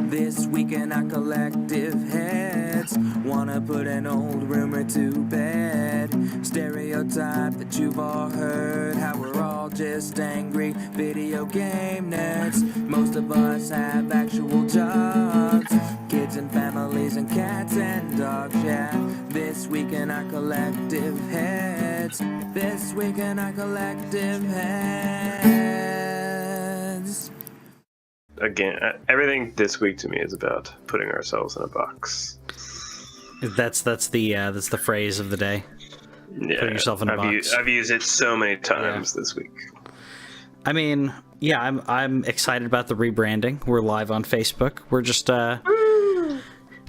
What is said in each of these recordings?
This week in our collective heads, wanna put an old rumor to bed. Stereotype that you've all heard, how we're all just angry video game nerds. Most of us have actual jobs, kids and families and cats and dogs, yeah. This week in our collective heads, this week in our collective heads. Again, everything this week to me is about putting ourselves in a box. That's the phrase of the day. Yeah, putting yourself in a box. I've used it so many times this week. I mean, yeah, I'm excited about the rebranding. We're live on Facebook. We're just talking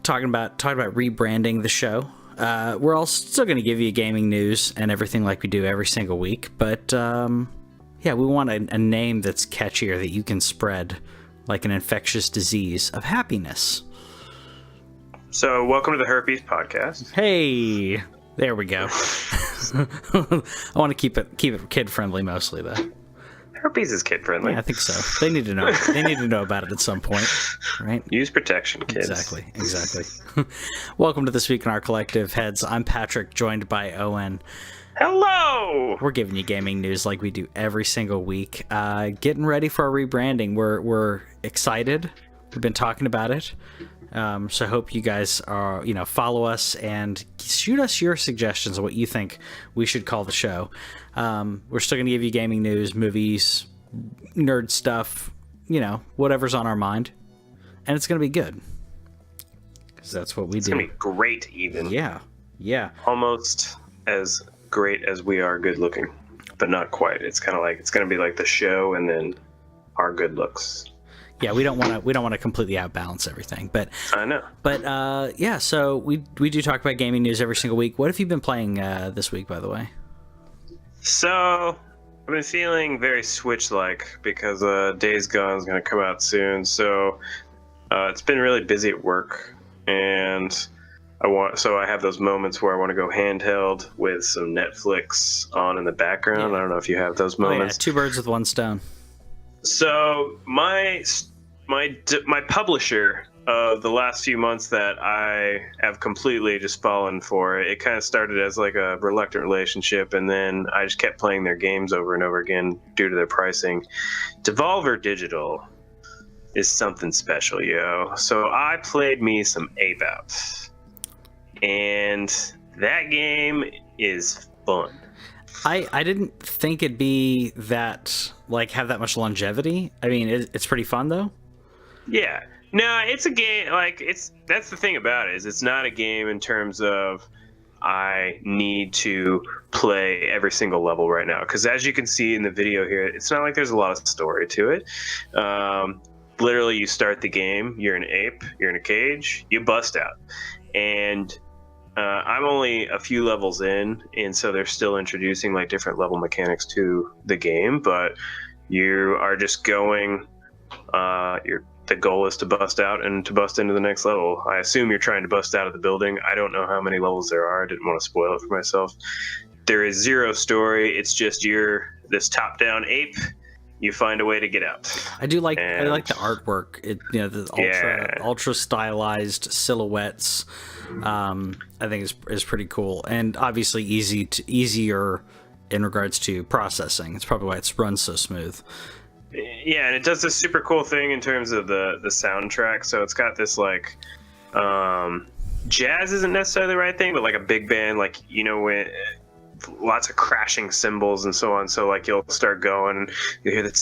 about rebranding the show. We're all still going to give you gaming news and everything like we do every single week, but yeah, we want a name that's catchier that you can spread like an infectious disease of happiness. So, welcome to the Herpes Podcast. Hey, there we go. I want to keep it kid friendly mostly, though. Herpes is kid friendly. Yeah, I think so. They need to know. They need to know about it at some point, right? Use protection, kids. Exactly. Welcome to This Week in Our Collective Heads. I'm Patrick, joined by Owen. Hello! We're giving you gaming news like we do every single week. Getting ready for our rebranding. We're excited. We've been talking about it. So I hope you guys are, follow us and shoot us your suggestions of what you think we should call the show. We're still going to give you gaming news, movies, nerd stuff, whatever's on our mind. And it's going to be good. Because that's what we do. It's going to be great, even. Yeah. Almost as great as we are good looking, but not quite. It's kind of like, it's going to be like the show and then our good looks. Yeah, we don't want to completely outbalance everything, but I know. But yeah, so we do talk about gaming news every single week. What have you been playing this week, by the way? So I've been feeling very Switch-like because Days Gone is going to come out soon. So it's been really busy at work, and I have those moments where I want to go handheld with some Netflix on in the background. Yeah. I don't know if you have those moments. Yeah, two birds with one stone. So my publisher of the last few months that I have completely just fallen for, it kind of started as like a reluctant relationship, and then I just kept playing their games over and over again due to their pricing. Devolver Digital is something special, yo. So I played me some Ape Out, and that game is fun. I didn't think it'd be that, have that much longevity. I mean, it's pretty fun, though. Yeah. No, it's a game, that's the thing about it, is it's not a game in terms of I need to play every single level right now. Because as you can see in the video here, it's not like there's a lot of story to it. Literally, you start the game, you're an ape, you're in a cage, you bust out. And I'm only a few levels in, and so they're still introducing different level mechanics to the game, but you are just going, the goal is to bust out and to bust into the next level. I assume you're trying to bust out of the building. I don't know how many levels there are. I didn't want to spoil it for myself. There is zero story. It's just you're this top-down ape. You find a way to get out. I like the artwork. The ultra stylized silhouettes. I think is pretty cool, and obviously easier in regards to processing. It's probably why it's run so smooth. Yeah, and it does this super cool thing in terms of the soundtrack. So it's got this jazz isn't necessarily the right thing, but a big band, when lots of crashing cymbals and so on. So you'll start going, you hear that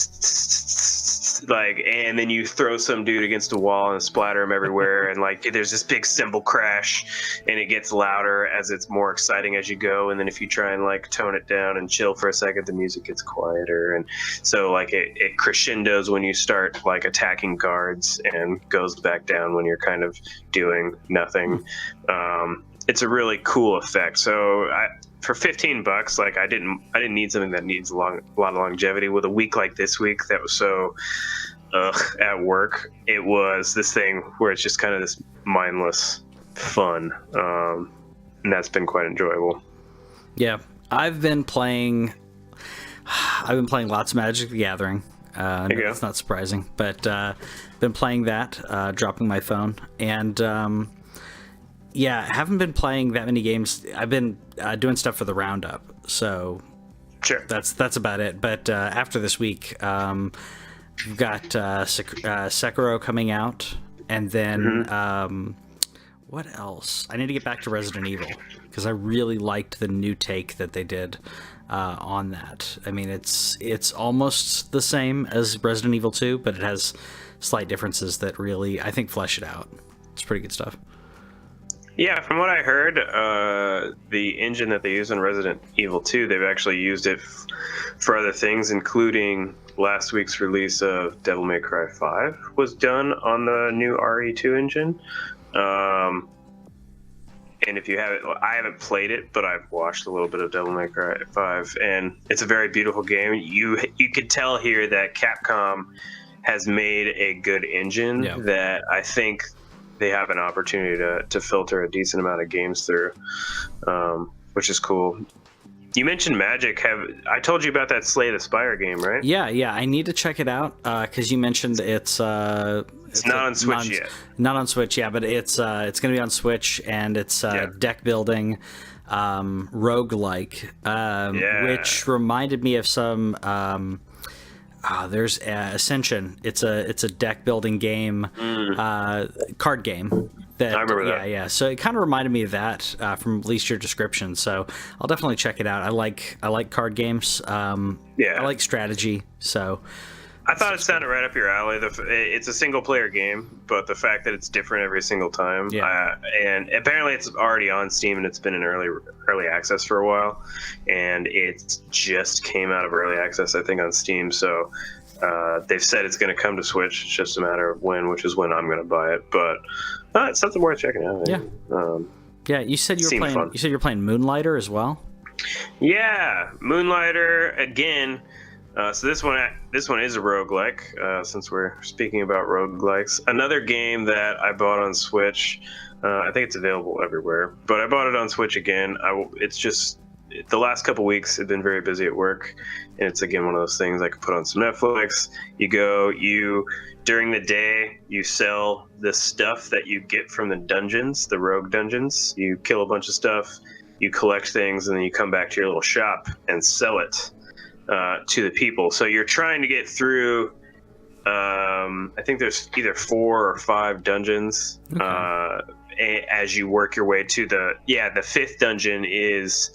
and then you throw some dude against a wall and splatter him everywhere. And there's this big cymbal crash, and it gets louder as it's more exciting as you go. And then if you try and tone it down and chill for a second, the music gets quieter. And so it crescendos when you start attacking guards and goes back down when you're kind of doing nothing. It's a really cool effect. So for $15, I didn't need something that needs a lot of longevity. With a week like this week that was so at work, it was this thing where it's just kind of this mindless fun, and that's been quite enjoyable. Yeah, I've been playing lots of Magic the Gathering. There you go. It's not surprising, but been playing that, dropping my phone, and haven't been playing that many games. I've been doing stuff for the roundup, so Sure. that's about it. But after this week, we've got Sekiro coming out, and then what else? I need to get back to Resident Evil because I really liked the new take that they did on that. I mean, it's almost the same as Resident Evil 2, but it has slight differences that really, I think, flesh it out. It's pretty good stuff. Yeah, from what I heard, the engine that they use in Resident Evil 2, they've actually used it for other things, including last week's release of Devil May Cry 5 was done on the new RE2 engine. And if you haven't, I haven't played it, but I've watched a little bit of Devil May Cry 5, and it's a very beautiful game. You could tell here that Capcom has made a good engine that I think they have an opportunity to filter a decent amount of games through, which is cool. You mentioned Magic. I told you about that Slay the Spire game, right? Yeah. I need to check it out because you mentioned it's not on Switch yet. Not on Switch, yeah, but it's going to be on Switch, and it's deck building, roguelike, which reminded me of some. There's Ascension. It's a deck building game, card game. That, I remember that. Yeah. So it kind of reminded me of that from at least your description. So I'll definitely check it out. I like card games. I like strategy. So I thought it sounded right up your alley. It's a single player game, but the fact that it's different every single time. And apparently it's already on Steam, and it's been in early access for a while, and it just came out of early access, I think, on Steam. So they've said it's going to come to Switch. It's just a matter of when, which is when I'm going to buy it. But it's something worth checking out. Yeah. You said you were playing. Fun. You said you're playing Moonlighter as well. Yeah, Moonlighter again. So this one is a roguelike, since we're speaking about roguelikes. Another game that I bought on Switch. I think it's available everywhere, but I bought it on Switch again. It's just the last couple weeks have been very busy at work, and it's again one of those things I could put on some Netflix. During the day, you sell the stuff that you get from the dungeons, the rogue dungeons. You kill a bunch of stuff, you collect things, and then you come back to your little shop and sell it to the people. So you're trying to get through, I think there's either 4 or 5 dungeons. As you work your way to the 5th dungeon is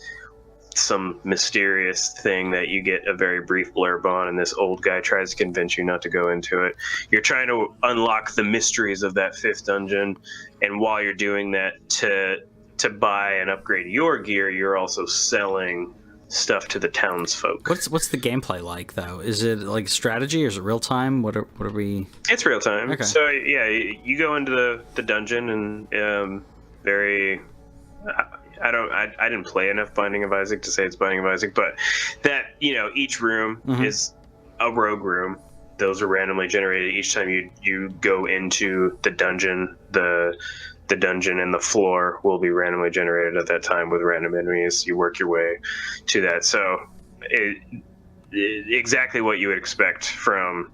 some mysterious thing that you get a very brief blurb on, and this old guy tries to convince you not to go into it. You're trying to unlock the mysteries of that 5th dungeon, and while you're doing that, to buy and upgrade your gear, you're also selling stuff to the townsfolk. What's the gameplay like, though? Is it like strategy, or is it real time? What are we? It's real time. Okay. So you go into the dungeon, and I didn't play enough Binding of Isaac to say it's Binding of Isaac, but that each room is a rogue room. Those are randomly generated each time you go into the dungeon. The dungeon and the floor will be randomly generated at that time with random enemies. You work your way to that. So exactly what you would expect from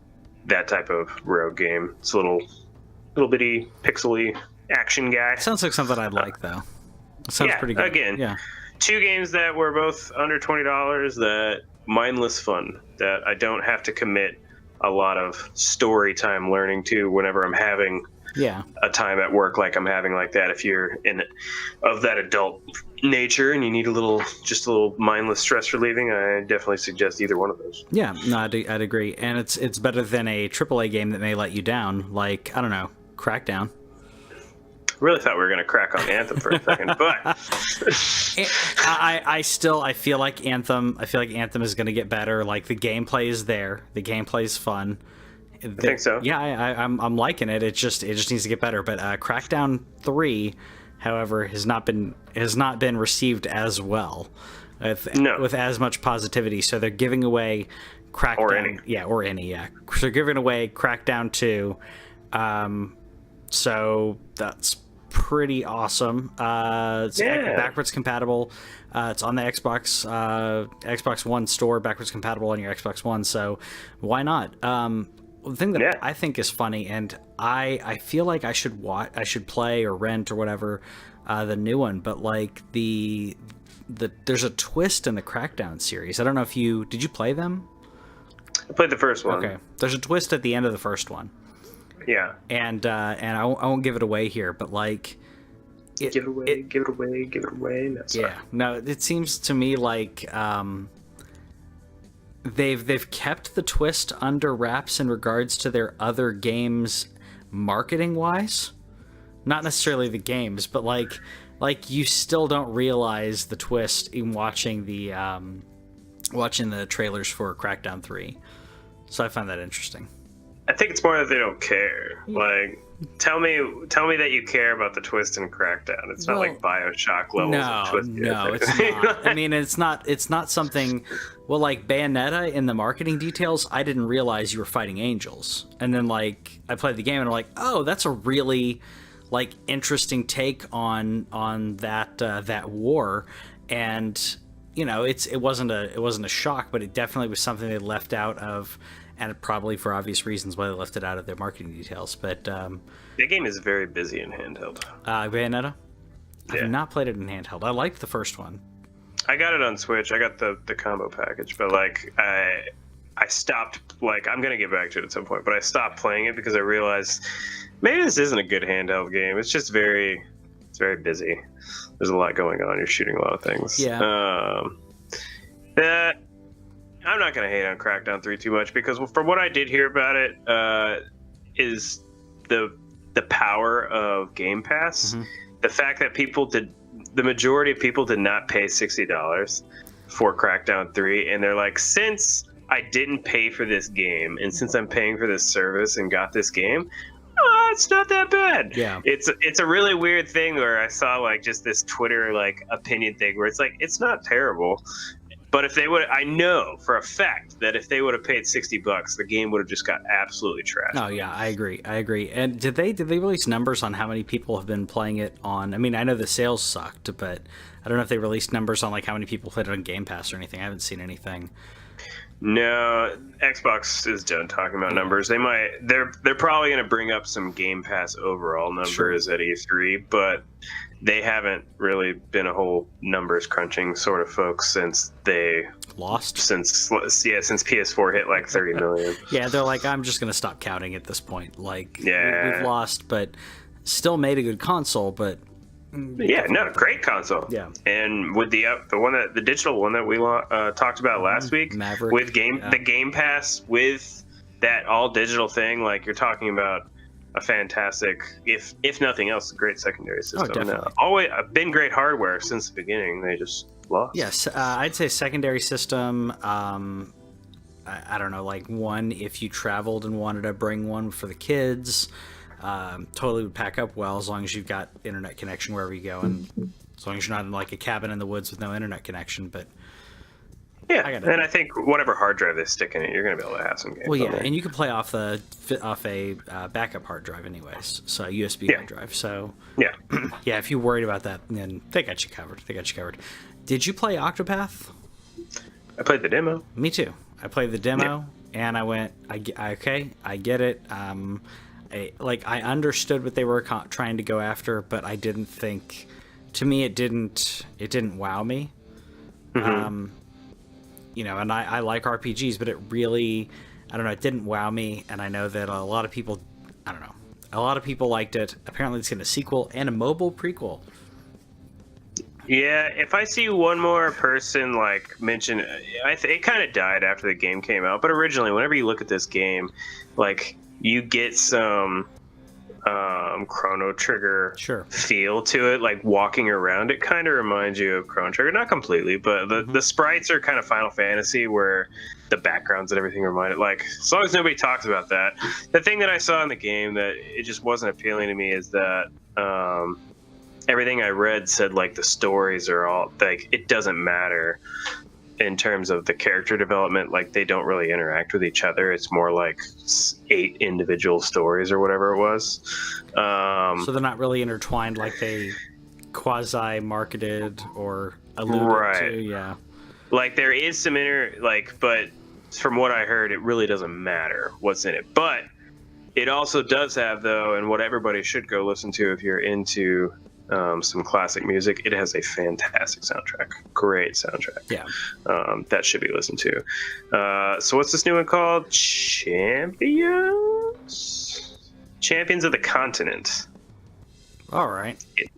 that type of rogue game. It's a little bitty pixely action guy. Sounds like something I'd like, though. It sounds pretty good. Again, 2 games that were both under $20, that mindless fun, that I don't have to commit a lot of story time learning to whenever I'm having a time at work like I'm having like that. If you're of that adult nature and you need a little mindless stress relieving, I definitely suggest either one of those. Yeah, no, I'd agree. And it's better than a AAA game that may let you down, like, I don't know, Crackdown. Really thought we were going to crack on Anthem for a second, but I feel like Anthem is going to get better. Like, the gameplay is there. The gameplay is fun. I think so. Yeah, I'm liking it. It just needs to get better. But Crackdown 3, however, has not been received as well, with as much positivity. So they're giving away Crackdown, or any. So they're giving away Crackdown 2. So that's pretty awesome. It's backwards compatible. It's on the Xbox One store, backwards compatible on your Xbox One. So why not? The thing that I think is funny, and I feel like I should play or rent or whatever the new one, but like there's a twist in the Crackdown series. I don't know if did you play them? I played the first one. Okay, there's a twist at the end of the first one. Yeah, and I won't give it away here, but like, give it away. No, sorry. No, it seems to me like they've kept the twist under wraps in regards to their other games, marketing wise. Not necessarily the games, but like you still don't realize the twist in watching the trailers for Crackdown 3. So I find that interesting. I think it's more that they don't care. Like, tell me that you care about the twist in Crackdown. It's not like BioShock levels of twist. No, it's not. I mean, it's not something. Well, like Bayonetta in the marketing details, I didn't realize you were fighting angels, and then like I played the game and I'm like, oh, that's a really like interesting take on that war, and you know, it wasn't a shock, but it definitely was something they left out of. And probably for obvious reasons why they left it out of their marketing details. But the game is very busy in handheld. Bayonetta? Yeah. I've not played it in handheld. I liked the first one. I got it on Switch. I got the combo package, but like I stopped. Like I'm gonna get back to it at some point, but I stopped playing it because I realized maybe this isn't a good handheld game. It's just very busy. There's a lot going on. You're shooting a lot of things. Yeah. I'm not going to hate on Crackdown 3 too much because from what I did hear about it is the power of Game Pass. Mm-hmm. The fact that the majority of people did not pay $60 for Crackdown 3, and they're like, since I didn't pay for this game, and since I'm paying for this service and got this game, it's not that bad. Yeah. It's a really weird thing where I saw like just this Twitter like opinion thing where it's like, it's not terrible. But if they would, I know for a fact that if they would have paid $60, the game would have just got absolutely trashed. Oh yeah, I agree. And did they release numbers on how many people have been playing it on? I mean, I know the sales sucked, but I don't know if they released numbers on like how many people played it on Game Pass or anything. I haven't seen anything. No, Xbox is done talking about numbers. They're probably going to bring up some Game Pass overall numbers at E3, but they haven't really been a whole numbers crunching sort of folks since they lost. Since PS4 hit like 30 million. Yeah, they're like, I'm just going to stop counting at this point. Like, we've lost, but still made a good console, but. Yeah, no, great console. Yeah, and with the digital one that we talked about last week, Maverick, with the Game Pass with that all digital thing, like you're talking about a fantastic, if nothing else, a great secondary system. Oh, definitely. Always been great hardware since the beginning. They just lost. Yes, I'd say secondary system. I don't know, like one if you traveled and wanted to bring one for the kids. Totally would pack up well as long as you've got internet connection wherever you go, and as long as you're not in like a cabin in the woods with no internet connection. But yeah, and I think whatever hard drive they stick in it, you're going to be able to have some games. Well, yeah, and you can play off a backup hard drive anyways, so a USB hard drive. So yeah, yeah, if you're worried about that, then they got you covered. Did you play Octopath? I played the demo. Me too. I played the demo, and I went, I get it. I understood what they were trying to go after, but I didn't think. To me, it didn't wow me. Mm-hmm. And I like RPGs, but it really, I don't know, it didn't wow me. And I know that a lot of people, liked it. Apparently, it's getting a sequel and a mobile prequel. Yeah, if I see one more person like mention, it kind of died after the game came out. But originally, whenever you look at this game, like you get some Chrono Trigger feel to it, like walking around. It kind of reminds you of Chrono Trigger, not completely, but the sprites are kind of Final Fantasy, where the backgrounds and everything remind it. Like, as long as nobody talks about that. The thing that I saw in the game that it just wasn't appealing to me is that everything I read said like the stories are all like it doesn't matter. in terms of the character development, like they don't really interact with each other. It's more like 8 individual stories or whatever it was. So they're not really intertwined like they quasi-marketed or alluded to. Yeah. Like there is some but from what I heard, it really doesn't matter what's in it. But it also does have, though, and what everybody should go listen to if you're into some classic music, it has a fantastic soundtrack. Great soundtrack. Yeah. That should be listened to. So what's this new one called? Champions of the Continent. All right. It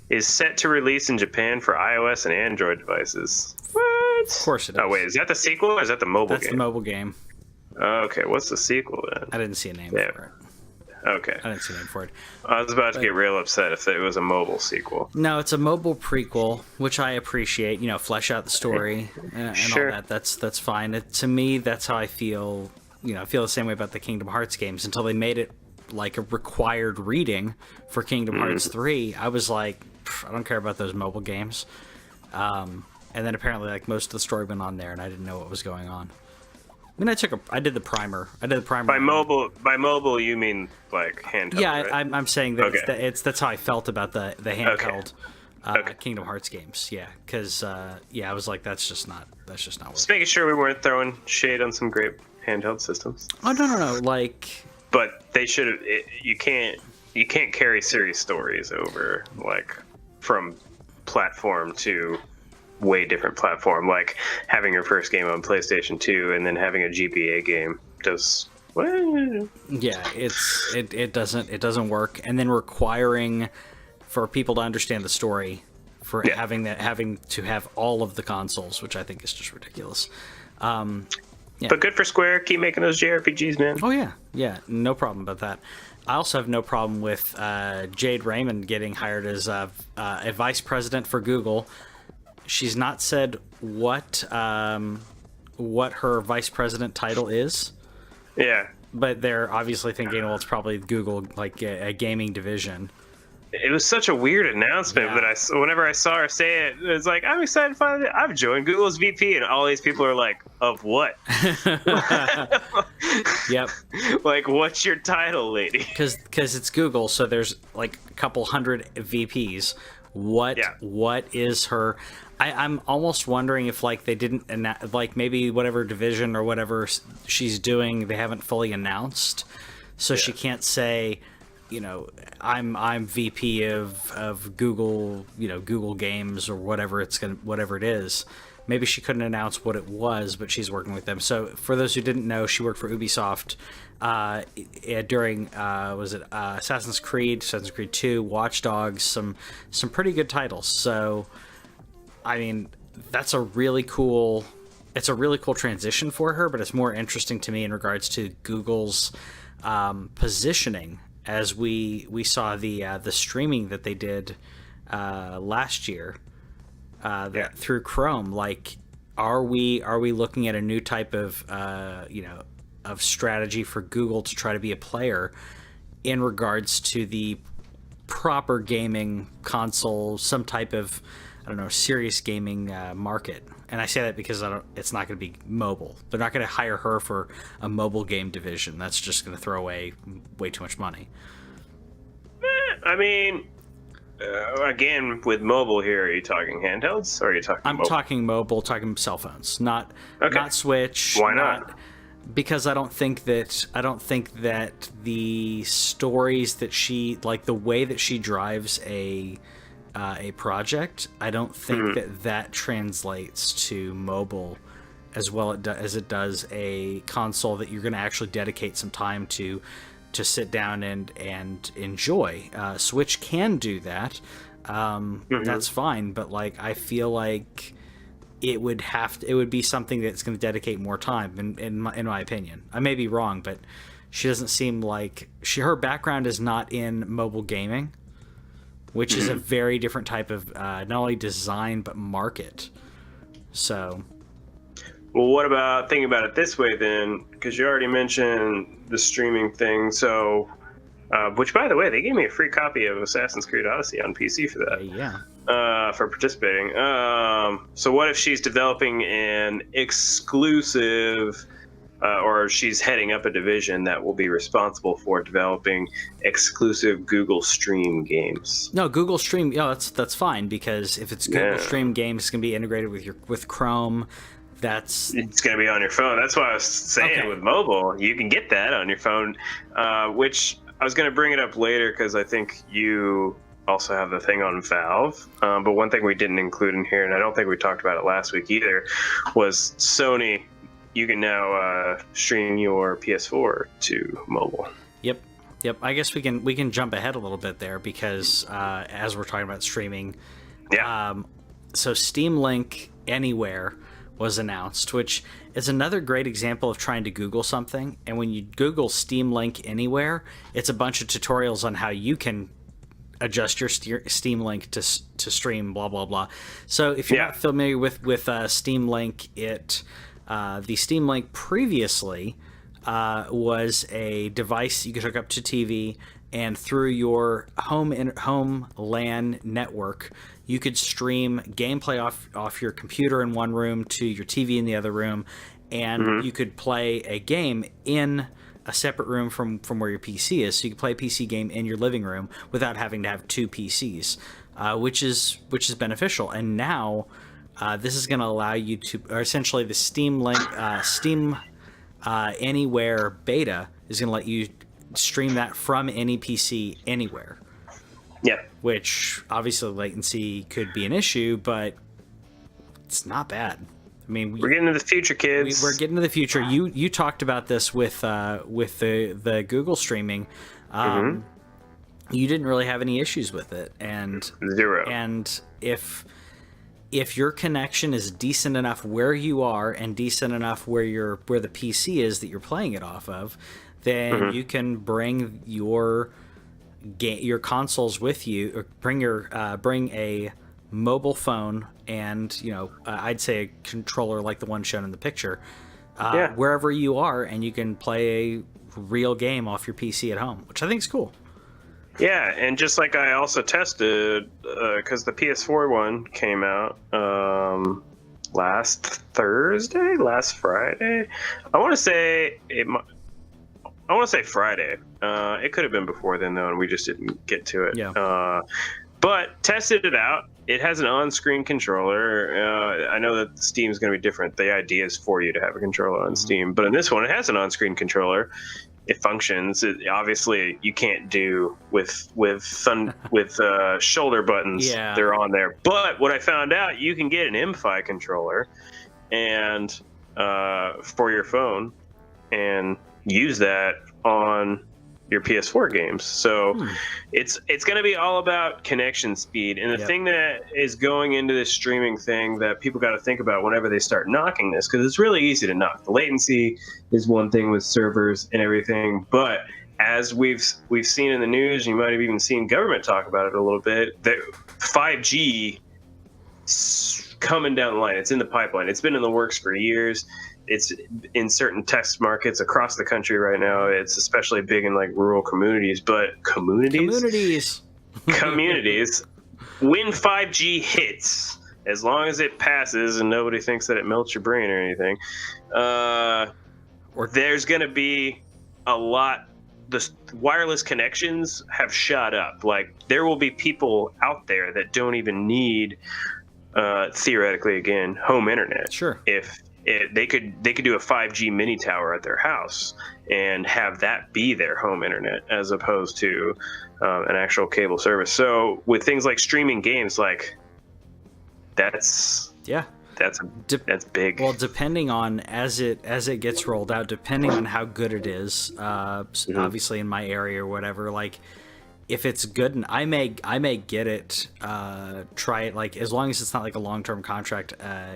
is set to release in Japan for iOS and Android devices. What? Of course it is. Oh, wait. Is that the sequel or is that the mobile game? That's the mobile game. Okay. What's the sequel then? I didn't see a name for it. Okay. I didn't see a name for it. I was about to get real upset if it was a mobile sequel. No, it's a mobile prequel, which I appreciate. Flesh out the story and Sure. all that. That's fine. To me, that's how I feel. I feel the same way about the Kingdom Hearts games until they made it like a required reading for Kingdom Hearts 3. I was like, I don't care about those mobile games. And then apparently, like most of the story went on there, and I didn't know what was going on. I mean, I did the primer. By mobile, you mean like handheld? Yeah, right? I'm saying that Okay. that's how I felt about the handheld Kingdom Hearts games. Yeah, because I was like, that's just not worth Just making sure we weren't throwing shade on some great handheld systems. Oh no, like. But they should have. You can't carry serious stories over like from platform to way different platform, like having your first game on PlayStation 2 and then having a GBA game does. Yeah, it doesn't work, and then requiring for people to understand the story for having to have all of the consoles, which I think is just ridiculous. But good for Square. Keep making those JRPGs, man. Oh yeah, no problem about that. I also have no problem with Jade Raymond getting hired as a vice president for Google. She's not said what her vice president title is. Yeah. But they're obviously thinking, well, it's probably Google, like a gaming division. It was such a weird announcement that whenever I saw her say it, it's like, I'm excited to find it. I've joined Google's VP, and all these people are like, of what? Yep. Like, what's your title, lady? Because it's Google, so there's like a couple hundred VPs. What is her? I'm almost wondering if like they didn't like maybe whatever division or whatever she's doing they haven't fully announced, so she can't say, I'm VP of Google, Google Games or whatever it is. Maybe she couldn't announce what it was, but she's working with them. So for those who didn't know, she worked for Ubisoft during Assassin's Creed 2, Watch Dogs, some pretty good titles. So I mean, it's a really cool transition for her, but it's more interesting to me in regards to Google's positioning, as we saw the streaming that they did last year through Chrome. Like, are we looking at a new type of of strategy for Google to try to be a player in regards to the proper gaming console, some type of serious gaming market? And I say that because it's not going to be mobile. They're not going to hire her for a mobile game division. That's just going to throw away way too much money. I mean, again, with mobile here, are you talking handhelds or are you talking I'm mobile? talking mobile, talking cell phones, not Switch. Why not? Because I don't think that the stories that she, like the way that she drives a project, I don't think that translates to mobile as well as it does a console that you're going to actually dedicate some time to sit down and enjoy. Switch can do that. That's fine, but like I feel like it would be something that's going to dedicate more time in my opinion. I may be wrong, but she doesn't seem like her background is not in mobile gaming, which is a very different type of not only design but market. So, well, what about thinking about it this way then? Because you already mentioned the streaming thing. So, Which, by the way, they gave me a free copy of Assassin's Creed Odyssey on PC for that. For participating. So what if she's developing an exclusive, or she's heading up a division that will be responsible for developing exclusive Google Stream games? No, Google Stream. Yeah, that's fine, because if it's Google Stream games, it's gonna be integrated with Chrome. It's going to be on your phone. That's why I was saying with mobile, you can get that on your phone, which I was going to bring it up later because I think you also have the thing on Valve. But one thing we didn't include in here, and I don't think we talked about it last week either, was Sony. You can now stream your PS4 to mobile. Yep. I guess we can jump ahead a little bit there because as we're talking about streaming, so Steam Link Anywhere was announced, which is another great example of trying to Google something. And when you Google Steam Link Anywhere, it's a bunch of tutorials on how you can adjust your Steam Link to stream, blah, blah, blah. So if you're not familiar with Steam Link, the Steam Link previously was a device you could hook up to TV, and through your home LAN network, you could stream gameplay off your computer in one room to your TV in the other room, and you could play a game in a separate room from where your PC is. So you could play a PC game in your living room without having to have two PCs, which is beneficial. And now this is going to allow you to, or essentially the Steam Link Steam Anywhere beta is going to let you stream that from any PC anywhere. Yeah. Which obviously latency could be an issue, but it's not bad. I mean, we're getting to the future, kids. We're getting to the future. You talked about this with the Google streaming. You didn't really have any issues with it, and zero. And if your connection is decent enough where you are and decent enough where the PC is that you're playing it off of, then you can bring your consoles with you, or bring a mobile phone and I'd say a controller like the one shown in the picture, wherever you are, and you can play a real game off your PC at home, which I think is cool. Yeah, and just like I also tested, because the PS4 one came out last Friday. I want to say Friday. It could have been before then, though, and we just didn't get to it. Yeah. But tested it out. It has an on-screen controller. I know that Steam's going to be different. The idea is for you to have a controller on Steam, but in this one, it has an on-screen controller. It functions. Obviously, you can't do with shoulder buttons. Yeah. They're on there. But what I found out, you can get an M-Fi controller and for your phone and use that on your PS4 games. So it's going to be all about connection speed. And the thing that is going into this streaming thing that people got to think about whenever they start knocking this, because it's really easy to knock. The latency is one thing with servers and everything, but as we've seen in the news, you might have even seen government talk about it a little bit, that 5G coming down the line. It's in the pipeline. It's been in the works for years. It's in certain test markets across the country right now. It's especially big in like rural communities, but communities. When 5G hits, as long as it passes and nobody thinks that it melts your brain or anything, there's going to be a lot. The wireless connections have shot up. Like, there will be people out there that don't even need, theoretically, again, home internet. Sure. If they could do a 5G mini tower at their house and have that be their home internet as opposed to an actual cable service. So with things like streaming games, like that's big. Well, depending on as it gets rolled out, depending on how good it is, obviously in my area or whatever, like if it's good, and I may get it, try it, like as long as it's not like a long-term contract,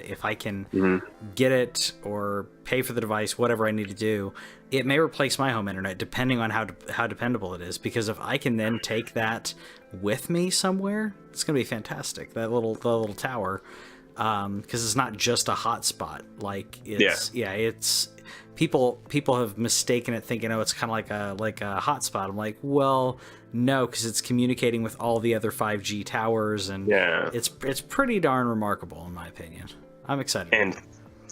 if I can get it or pay for the device, whatever I need to do, it may replace my home internet depending on how dependable it is. Because if I can then take that with me somewhere, it's gonna be fantastic. That little tower. because it's not just a hotspot. Like it's people have mistaken it, thinking, oh, it's kind of like a hotspot. I'm like, well, no, because it's communicating with all the other 5G towers, and it's pretty darn remarkable in my opinion. I'm excited. And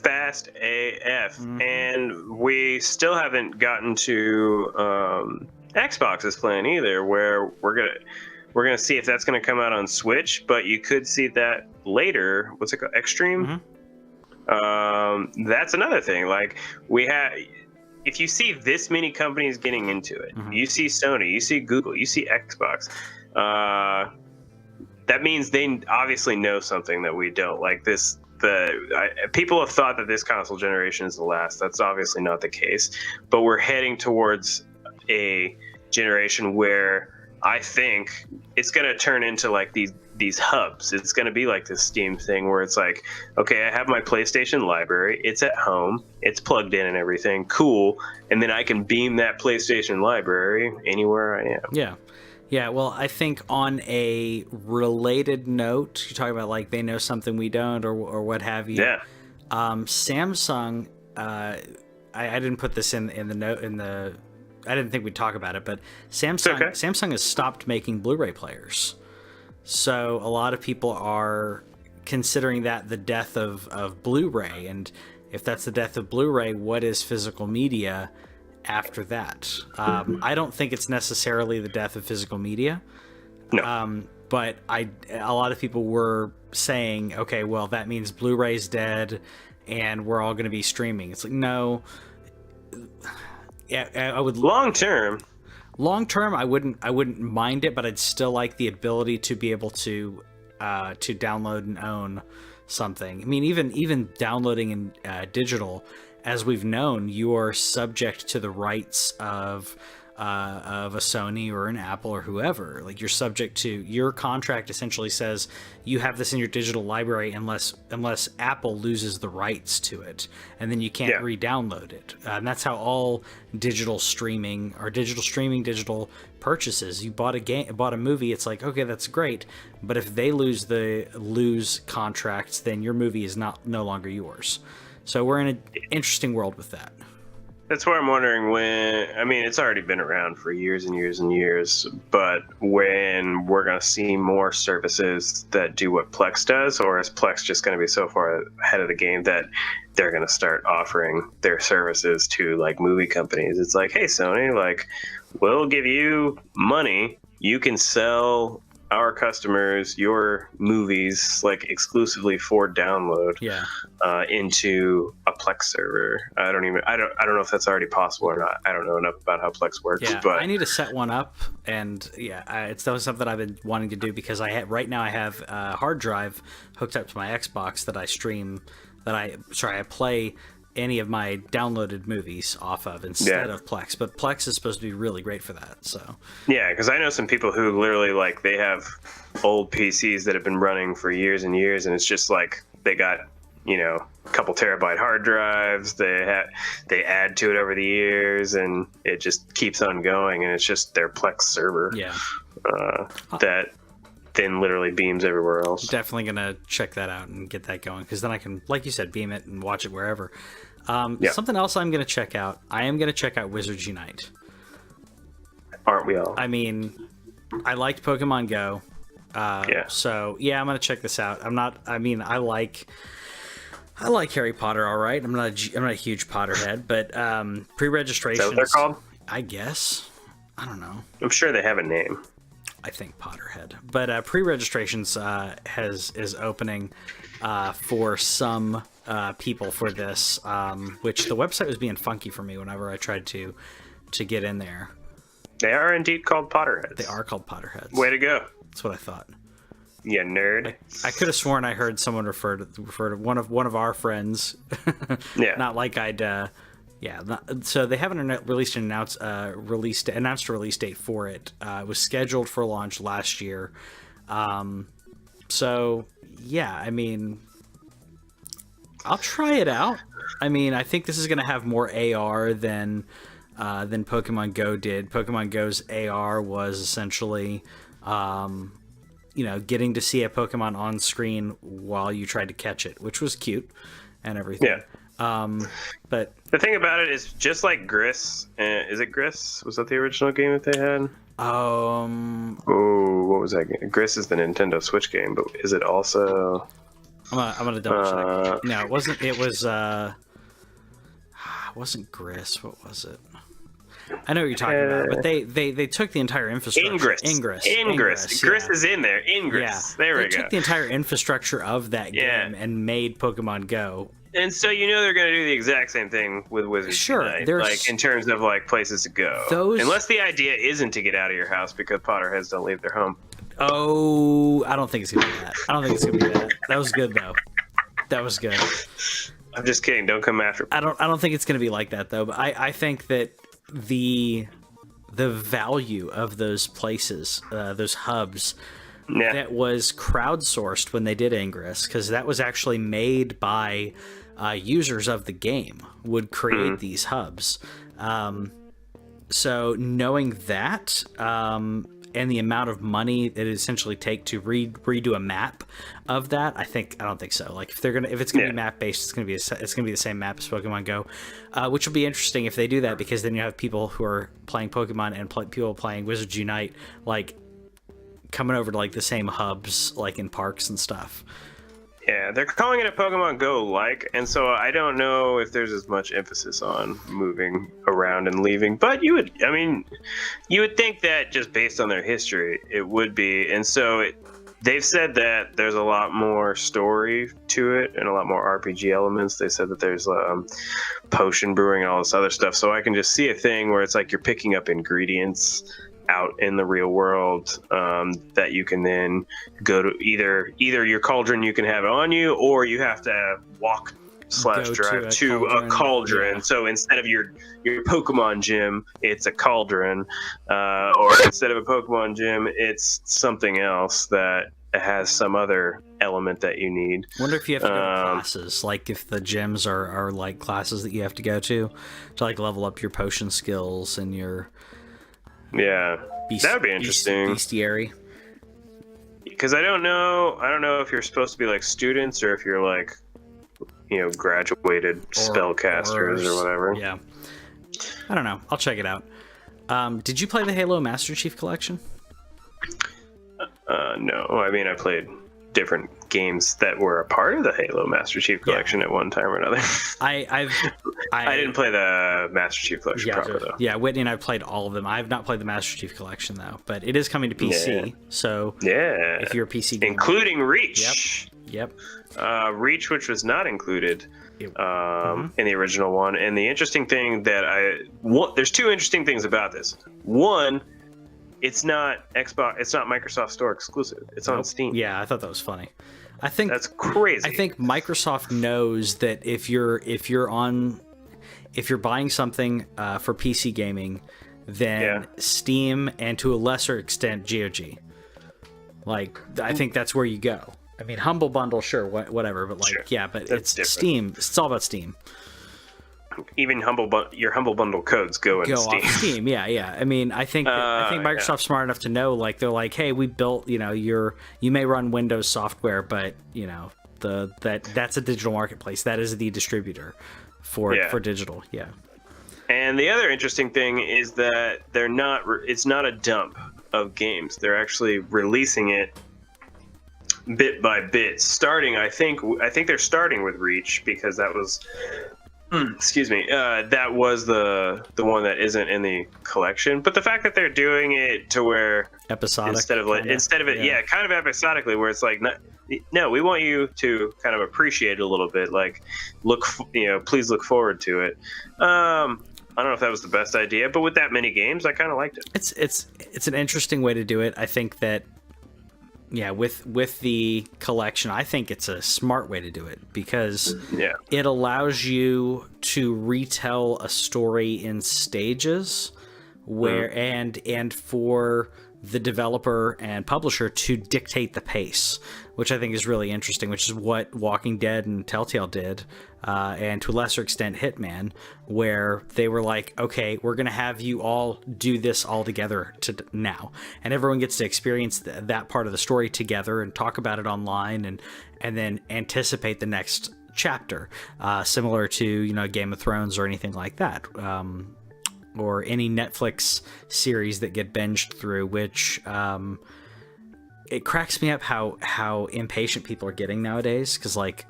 fast AF. And we still haven't gotten to Xbox's plan either, where we're gonna see if that's gonna come out on Switch, but you could see that later. What's it called? Extreme? That's another thing. Like, if you see this many companies getting into it, you see Sony, you see Google, you see Xbox, that means they obviously know something that we don't. Like people have thought that this console generation is the last. That's obviously not the case, but we're heading towards a generation where I think it's going to turn into like these hubs. It's going to be like this Steam thing where it's like, okay, I have my PlayStation library. It's at home. It's plugged in and everything. Cool. And then I can beam that PlayStation library anywhere I am. Yeah. Yeah, well, I think on a related note, you're talking about like they know something we don't, or what have you. Yeah. Samsung, I didn't put this in the note I didn't think we'd talk about it, but Samsung has stopped making Blu-ray players. So a lot of people are considering that the death of Blu-ray, and if that's the death of Blu-ray, what is physical media after that? I don't think it's necessarily the death of physical media. No. But a lot of people were saying, okay, well, that means Blu-ray's dead and we're all going to be streaming. It's like, no. Yeah, I would long term, I wouldn't mind it, but I'd still like the ability to be able to download and own something. I mean, even downloading in digital, as we've known, you are subject to the rights of a Sony or an Apple or whoever. Like, you're subject to, your contract essentially says you have this in your digital library unless Apple loses the rights to it, and then you can't re-download it. And that's how all digital purchases. You bought a movie, it's like, okay, that's great, but if they lose contracts, then your movie is no longer yours. So we're in an interesting world with that. That's why I'm wondering it's already been around for years and years and years, but when we're going to see more services that do what Plex does, or is Plex just going to be so far ahead of the game that they're going to start offering their services to like movie companies? It's like, hey, Sony, like, we'll give you money. You can sell our customers your movies like exclusively for download into a Plex server. I don't know if that's already possible or not. I don't know enough about how Plex works. But I need to set one up, and it's something I've been wanting to do, because right now I have a hard drive hooked up to my Xbox that I play any of my downloaded movies off of instead of Plex. But Plex is supposed to be really great for that. So because I know some people who literally, like, they have old PCs that have been running for years and years, and it's just like they got, a couple terabyte hard drives. They add to it over the years, and it just keeps on going, and it's just their Plex server that then literally beams everywhere else. Definitely gonna check that out and get that going, because then I can, like you said, beam it and watch it wherever. Something else I'm gonna check out. I am gonna check out Wizards Unite. Aren't we all? I mean, I liked Pokemon Go. So I'm gonna check this out. I like Harry Potter, all right. I'm not a huge Potterhead, but pre-registration. Is that what they're called? I guess. I don't know. I'm sure they have a name. I think Potterhead, but pre-registrations is opening for some people for this, which the website was being funky for me whenever I tried to get in there. They are indeed called Potterheads. They are called Potterheads. Way to go! That's what I thought. Yeah, nerd. I could have sworn I heard someone refer to one of our friends. Not like I'd. So they haven't announced a release date for it. It was scheduled for launch last year. I'll try it out. I think this is going to have more AR than Pokemon Go did. Pokemon Go's AR was essentially getting to see a Pokemon on screen while you tried to catch it, which was cute and everything. Yeah. But the thing about it is, just like Gris, is it Gris? Was that the original game that they had? Oh, what was that game? Gris is the Nintendo Switch game, but is it also? I'm gonna double check. No, it wasn't. It was. It wasn't Gris. What was it? I know what you're talking about, but they took the entire infrastructure. Ingress. Gris is in there. Ingress. Yeah. There we go. They took the entire infrastructure of that game and made Pokemon Go. And so they're going to do the exact same thing with Wizards Unite, like in terms of like places to go. Unless the idea isn't to get out of your house because Potterheads don't leave their home. Oh, I don't think it's gonna be that. That was good though. That was good. I'm just kidding. Don't come after me. I don't think it's gonna be like that though. But I think that the value of those places, those hubs. Yeah. That was crowdsourced when they did Ingress, because that was actually made by users of the game would create these hubs. So knowing that and the amount of money that it essentially take to redo a map of that, I don't think so. Like if it's gonna be map based, it's gonna be the same map as Pokemon Go, which will be interesting if they do that, because then you have people who are playing Pokemon and people playing Wizards Unite, like coming over to like the same hubs, like in parks and stuff. Yeah, they're calling it a Pokemon Go and so I don't know if there's as much emphasis on moving around and leaving, but you would think that just based on their history it would be. And so they've said that there's a lot more story to it and a lot more RPG elements. They said that there's potion brewing and all this other stuff, so I can just see a thing where it's like you're picking up ingredients out in the real world that you can then go to either your cauldron, you can have it on you, or you have to walk / drive to a cauldron. Yeah. So instead of your Pokemon gym, it's a cauldron, or instead of a Pokemon gym, it's something else that has some other element that you need. Wonder if you have to go to classes, like if the gyms are like classes that you have to go to like level up your potion skills and your that would be interesting. Bestiary. Because I don't know if you're supposed to be like students or if you're like, graduated spellcasters or whatever. Yeah. I don't know. I'll check it out. Did you play the Halo Master Chief Collection? No. I mean, I played different games that were a part of the Halo Master Chief Collection at one time or another. I didn't play the Master Chief Collection proper though. Yeah, Whitney and I played all of them. I have not played the Master Chief Collection though, but it is coming to PC. So if you're a PC gamer, including Reach. Yep. Reach, which was not included in the original one. And the interesting thing there's two interesting things about this. One, it's not Microsoft Store exclusive. It's on Steam. Yeah, I thought that was funny. I think that's crazy. I think Microsoft knows that if you're buying something for PC gaming, then Steam and to a lesser extent GOG. Like I think that's where you go. I mean, Humble Bundle, sure, whatever, but but it's different. Steam. It's all about Steam. Even your Humble Bundle codes go Steam. Off Steam, yeah. I mean, I think Microsoft's smart enough to know, like, they're like, hey, we built, you may run Windows software, but that's a digital marketplace. That is the distributor for digital, yeah. And the other interesting thing is that it's not a dump of games. They're actually releasing it bit by bit. I think they're starting with Reach because that was. Excuse me. That was the one that isn't in the collection, but the fact that they're doing it to where episodic instead of kind of episodically, where it's like, no, we want you to kind of appreciate it a little bit, like please look forward to it. I don't know if that was the best idea, but with that many games, I kind of liked it. It's an interesting way to do it. I think that. Yeah, with the collection, I think it's a smart way to do it because it allows you to retell a story in stages where and for the developer and publisher to dictate the pace, which I think is really interesting, which is what Walking Dead and Telltale did, and to a lesser extent Hitman, where they were like, okay, we're going to have you all do this all together now. And everyone gets to experience that part of the story together and talk about it online and then anticipate the next chapter, similar to, Game of Thrones or anything like that. Or any Netflix series that get binged through, which it cracks me up how impatient people are getting nowadays. Because like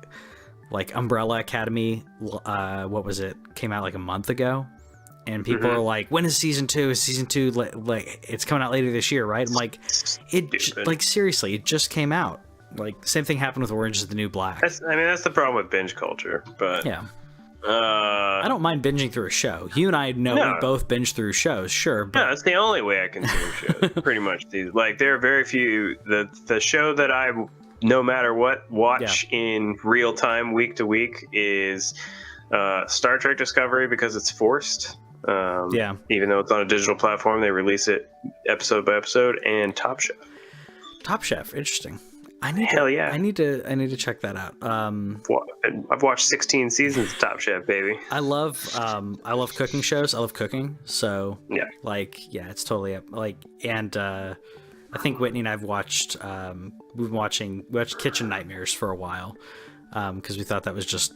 Umbrella Academy, what was it? Came out like a month ago, and people are like, "When is season 2? Is season 2 like it's coming out later this year, right?" I'm like, seriously, it just came out. Like, same thing happened with Orange is the New Black. That's the problem with binge culture, but yeah. I don't mind binging through a show. You and I know we both binge through shows, sure. But... No, that's the only way I consume shows, pretty much. Like, there are very few. The show that I, no matter what, watch in real time, week to week, is Star Trek Discovery, because it's forced. Even though it's on a digital platform, they release it episode by episode, and Top Chef. Top Chef, interesting. I need to check that out. I've watched 16 seasons of Top Chef, baby. I love cooking shows. I love cooking. So it's totally up. I think Whitney and I've watched we watched Kitchen Nightmares for a while, because we thought that was just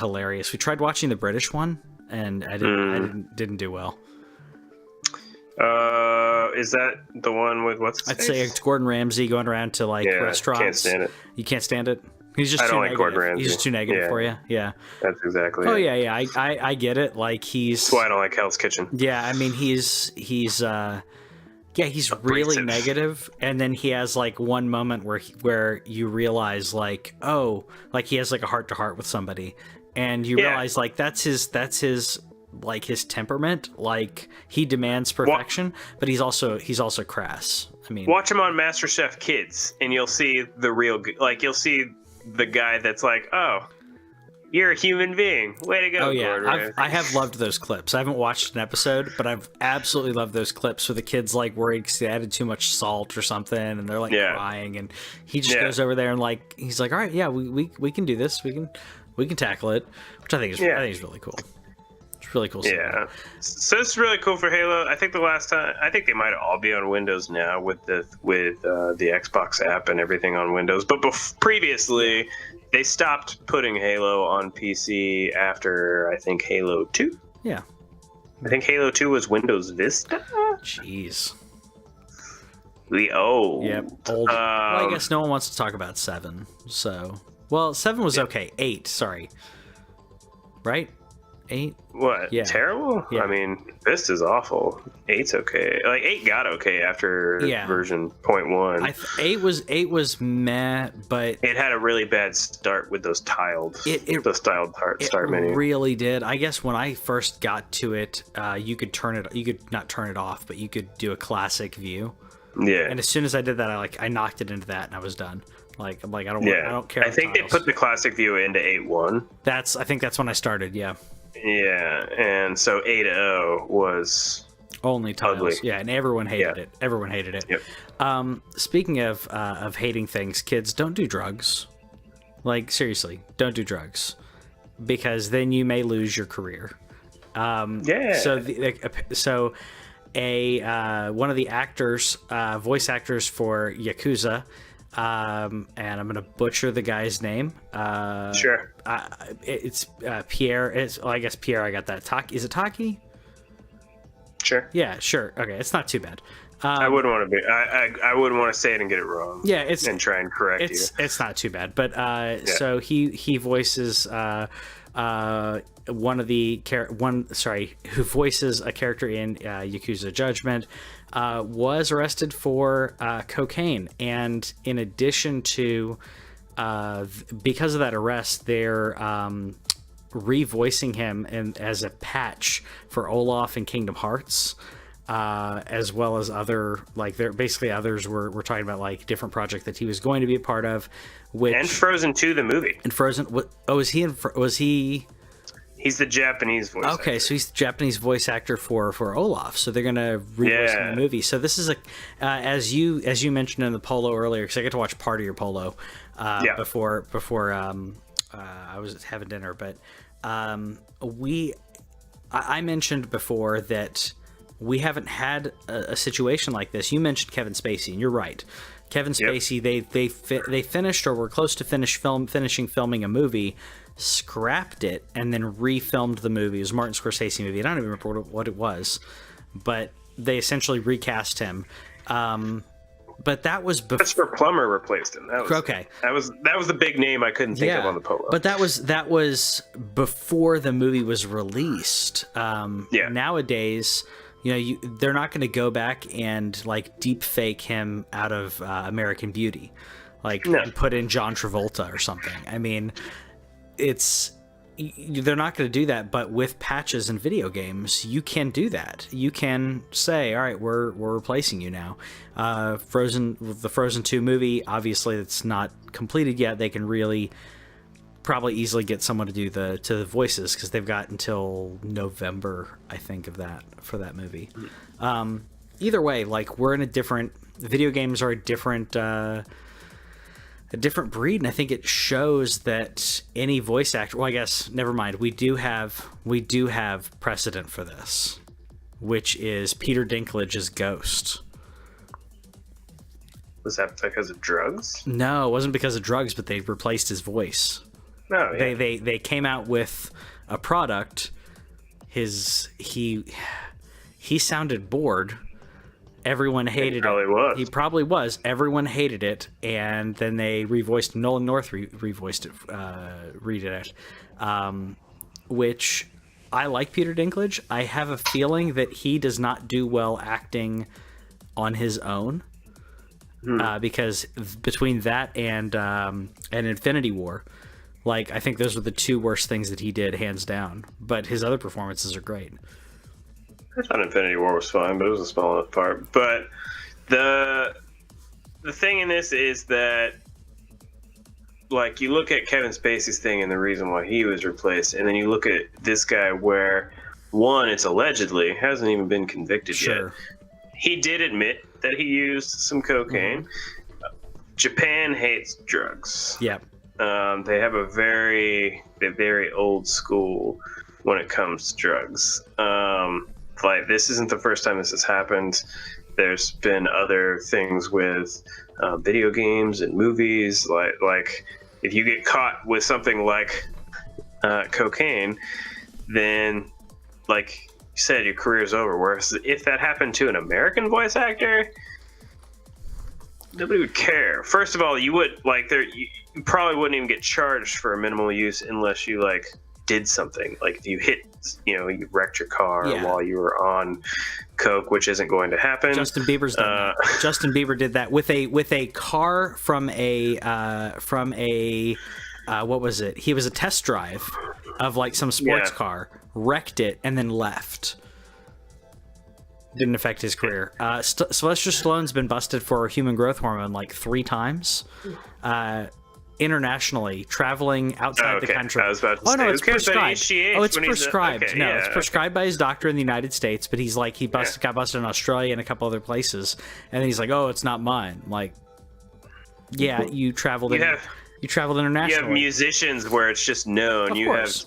hilarious. We tried watching the British one, and I didn't do well. Is that the one with I'd say it's Gordon Ramsay going around to restaurants. Can't stand it. You can't stand it? He's just I don't too like negative. Gordon Ramsay. He's just too negative for you. Yeah. That's exactly it. Yeah. Yeah. I get it. Like, that's why I don't like Hell's Kitchen. Yeah, I mean he's really negative, and then he has like one moment where you realize he has like a heart to heart with somebody, and you realize that's his like his temperament. Like, he demands perfection, but he's also crass. I mean, watch him on MasterChef Kids, and you'll see the real, you'll see the guy that's like, oh, you're a human being. Way to go. Oh yeah, I have loved those clips. I haven't watched an episode, but I've absolutely loved those clips where the kid's like worried because they added too much salt or something, and they're like crying, and he just goes over there and he's like, all right, yeah, we can do this. We can tackle it, which I think is really cool. Really cool stuff. Yeah, so it's really cool for Halo. I think the last time, I think they might all be on Windows now with the Xbox app and everything on Windows. But previously, they stopped putting Halo on PC after, I think, Halo 2. Yeah, I think Halo 2 was Windows Vista. Jeez. Old. Yep, old. Well, I guess no one wants to talk about 7. So, 7 was okay. 8, sorry. Right? 8? What? Yeah. Terrible? Yeah. I mean, Vista's awful. 8's okay. 8 got okay after version 0.1. 8 was meh, but it had a really bad start with those tiled start menu. It really did. I guess when I first got to it, you could not turn it off, but you could do a classic view. Yeah. And as soon as I did that, I knocked it into that and I was done. I don't care. I think they put the classic view into 8.1. I think that's when I started. Yeah. Yeah, and so 8.0 was only tiles. Ugly. Yeah, and everyone hated it. Everyone hated it. Yep. Speaking of hating things, kids, don't do drugs. Like, seriously, don't do drugs, because then you may lose your career. So one of the actors, voice actors for Yakuza. And I'm gonna butcher the guy's name. Sure. It's Pierre. I guess Pierre. I got that. Is it Taki? Sure. Yeah. Sure. Okay. It's not too bad. I wouldn't want to be. I wouldn't want to say it and get it wrong. Yeah. And try and correct you. It's not too bad. But so he voices who voices a character in Yakuza Judgment. Was arrested for cocaine, and in addition to because of that arrest, they're revoicing him as a patch for Olaf in Kingdom Hearts, as well as other others were talking about different project that he was going to be a part of, and Frozen 2 the movie. And Frozen, was he? He's the Japanese voice actor. Okay, so he's the Japanese voice actor for Olaf. So they're gonna revoice him in the movie. So this is as you mentioned in the polo earlier, because I get to watch part of your polo before I was having dinner. But I mentioned before that we haven't had a situation like this. You mentioned Kevin Spacey, and you're right. Kevin Spacey, they finished or were close to finishing filming a movie, scrapped it, and then refilmed the movie. It was a Martin Scorsese movie. I don't even remember what it was, but they essentially recast him. But that was before. Christopher Plummer replaced him. That was, okay. That was the big name I couldn't think of on the polo. But that was before the movie was released. Nowadays, they're not going to go back and like deep fake him out of American Beauty, put in John Travolta or something. I mean, they're not going to do that. But with patches and video games, you can do that. You can say, all right, we're replacing you now. The Frozen 2 movie, obviously, it's not completed yet. They can really probably easily get someone to do the voices because they've got until November, I think, for that movie. Either way, we're in a different. Video games are a different breed, and I think it shows that any voice actor. Well, I guess never mind. We do have precedent for this, which is Peter Dinklage's Ghost. Was that because of drugs? No, it wasn't because of drugs, but they replaced his voice. Oh, yeah. They came out with a product. He sounded bored. Everyone hated it. He probably was. Everyone hated it, and then they revoiced Nolan North revoiced it, redid it. Which I like Peter Dinklage. I have a feeling that he does not do well acting on his own, because between that and Infinity War. I think those were the two worst things that he did, hands down. But his other performances are great. I thought Infinity War was fine, but it was a small enough part. But the thing in this is that, you look at Kevin Spacey's thing and the reason why he was replaced, and then you look at this guy where, one, it's allegedly, hasn't even been convicted yet. He did admit that he used some cocaine. Mm-hmm. Japan hates drugs. Yep. They have they're very old school when it comes to drugs. This isn't the first time this has happened. There's been other things with video games and movies. Like if you get caught with something like cocaine, then like you said, your career's over. Whereas if that happened to an American voice actor, nobody would care. First of all, you probably wouldn't even get charged for minimal use unless you did something. If you hit, you wrecked your car while you were on coke, which isn't going to happen. Justin Bieber's done that. Justin Bieber did that with a car from a what was it? He was a test drive of some sports car, wrecked it, and then left. Didn't affect his career. Sylvester Stallone's been busted for human growth hormone 3 times. Internationally, traveling outside the country. I was about to say, no, it's prescribed. It's prescribed. It's prescribed by his doctor in the United States, but he's got busted in Australia and a couple other places, and then he's oh, it's not mine. You traveled internationally. You have musicians where it's just known. Of course.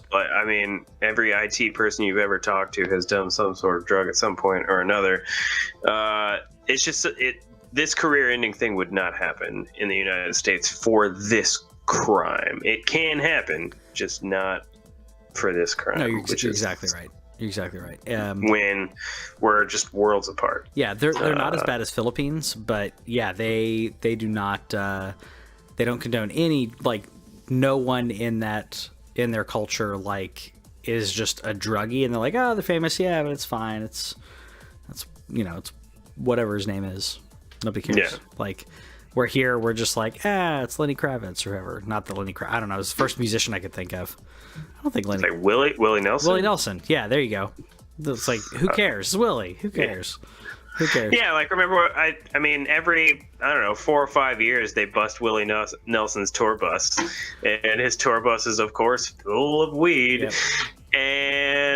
Every IT person you've ever talked to has done some sort of drug at some point or another. It's just this career-ending thing would not happen in the United States for this crime. It can happen, just not for this crime. No, you're exactly right. You're exactly right. When we're just worlds apart. Yeah, they're not as bad as Philippines, but yeah, they do not. They don't condone any no one in their culture is just a druggie, and they're oh, they're famous, yeah, but it's fine. It's whatever his name is. Nobody cares. Yeah. We're here, we're just it's Lenny Kravitz or whoever. Not the Lenny Kravitz. I don't know. It was the first musician I could think of. I don't think Lenny. It's Willie Nelson? Willie Nelson. Yeah, there you go. It's who cares? It's Willie. Who cares? Yeah. Who cares? Yeah, remember, every, 4 or 5 years, they bust Willie Nelson's tour bus. And his tour bus is, of course, full of weed. Yep.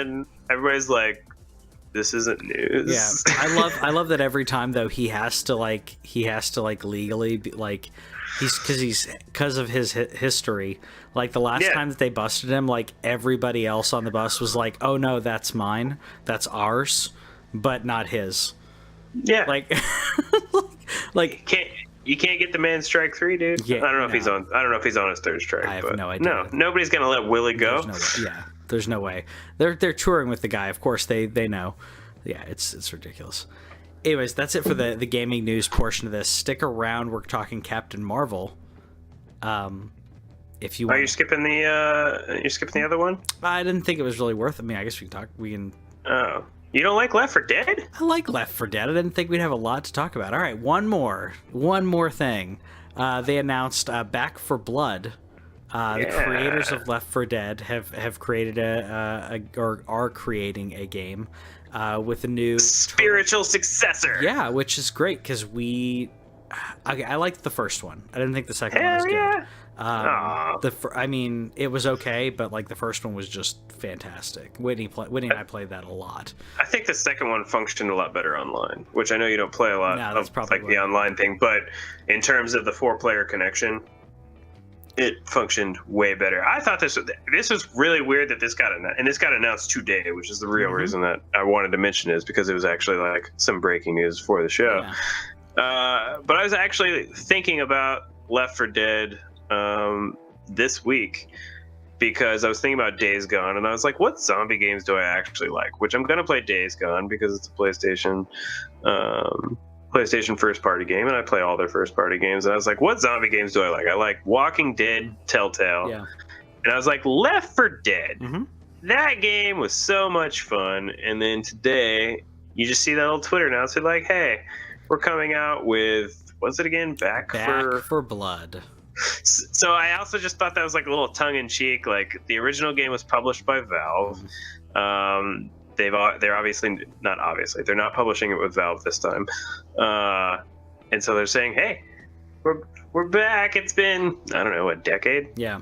and everybody's like, this isn't news. Yeah, I love that every time though he has to legally be, like because of his history. Like the last time that they busted him, like everybody else on the bus was like, "Oh no, that's mine, that's ours, but not his." Yeah, like you can't get the man strike 3, dude. Yeah, I don't know if he's on his 3rd strike. I have but no idea. No, nobody's gonna let Willie go. There's no way. They're touring with the guy. Of course they know. Yeah, it's ridiculous. Anyways, that's it for the gaming news portion of this. Stick around. We're talking Captain Marvel. If you want. Are you skipping the other one? I didn't think it was really worth it. I mean, I guess we can. Oh, you don't like Left 4 Dead? I like Left 4 Dead. I didn't think we'd have a lot to talk about. All right, one more thing. They announced Back 4 Blood. The creators of Left 4 Dead have created or are creating a game with a new spiritual successor. Yeah, which is great because I liked the first one. I didn't think the second one was good. Yeah. I mean, it was okay, but like the first one was just fantastic. Whitney and I played that a lot. I think the second one functioned a lot better online, which I know you don't play a lot that's of probably like the online thing, but in terms of the 4-player connection, it functioned way better. I thought this was really weird that this got announced, and this got announced today, which is the real reason that I wanted to mention it, is because it was actually like some breaking news for the show. Yeah. But I was actually thinking about Left 4 Dead this week because I was thinking about Days Gone, and I was like, what zombie games do I actually like? Which I'm gonna play Days Gone because it's a PlayStation first party game, and I play all their first party games. And I was like, what zombie games do I like? I like Walking Dead, Telltale. Yeah. And I was like, Left 4 Dead. Mm-hmm. That game was so much fun. And then today, you just see that old Twitter announcement like, hey, we're coming out with, what's it again? Back 4 Blood. So I also just thought that was like a little tongue-in-cheek. Like, the original game was published by Valve. They're obviously they're not publishing it with Valve this time, and so they're saying, hey, we're back. It's been, I don't know, a decade. Yeah.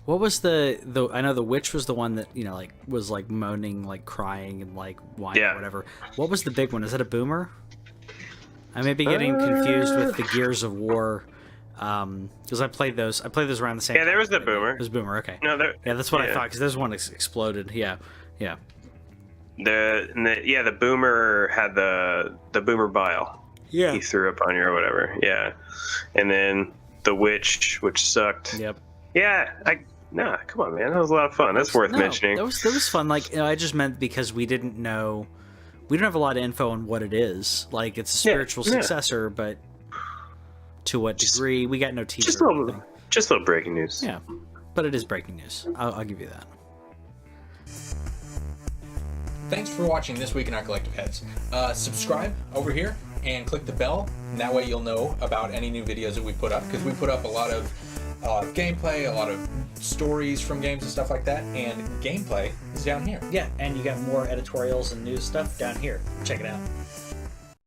What was the I know the witch was the one that, you know, like was like moaning, like crying and like whining or whatever. What was the big one? Is that a boomer? I may be getting confused with the Gears of War, because I played those around the same time. There was the boomer. It was boomer. Okay. No, that's what I thought, because there's one exploded. Yeah. The boomer had the boomer bile. Yeah. He threw up on you or whatever. Yeah. And then the witch, which sucked. Yep. Yeah. Come on, man. That was a lot of fun. That's worth mentioning. That was fun. Like, you know, I just meant because we don't have a lot of info on what it is. Like, it's a spiritual successor, but to what degree? We got no teaser. Just a little breaking news. Yeah. But it is breaking news. I'll give you that. Thanks for watching This Week in Our Collective Heads. Subscribe over here and click the bell, and that way you'll know about any new videos that we put up, because we put up a lot of gameplay, a lot of stories from games and stuff like that, and gameplay is down here. Yeah, and you got more editorials and news stuff down here. Check it out.